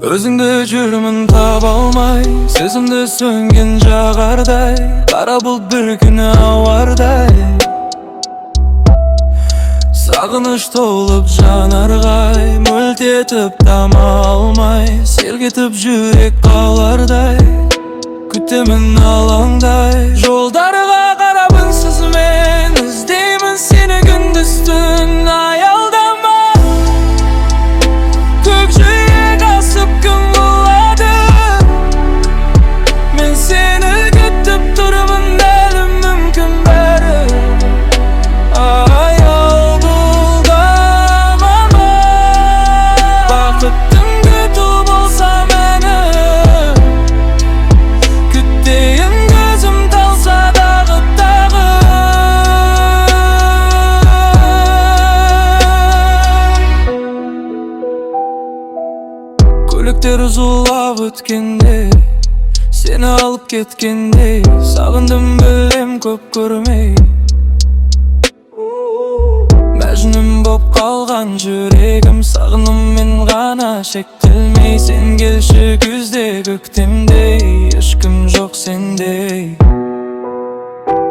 Özüngde жүрмін таба алмай, сезімді сөнген жағардай, қара бұлт бір күні ауардай. Сағыныш толып жанарғай, мөлт етіп тама алмай, сергетіп жүрек қалардай, күтемін алаңдай. Жолдарға қарап үнсіз мен іздеймін сені күндіз түн, аялдама. Көкжиек асып күн болады, мен сені күтіп тұрмын, әлі мүмкін бәрі. Аялдама, бақыттың күту болса мені, күтейін көзім талса дағы тағы. Көліктер зулап өткенде, сені алып кеткенде, сағындым білем көп көрмей. Мәжнүн боп қалған жүрегім, сағыныммен ғана шектелмей. Сен келші күзде көктемдей, ешкім жоқ сендей.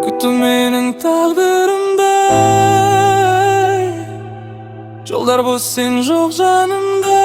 Күту менің тағдырымдай, жолдар бос сен жоқ жанымда.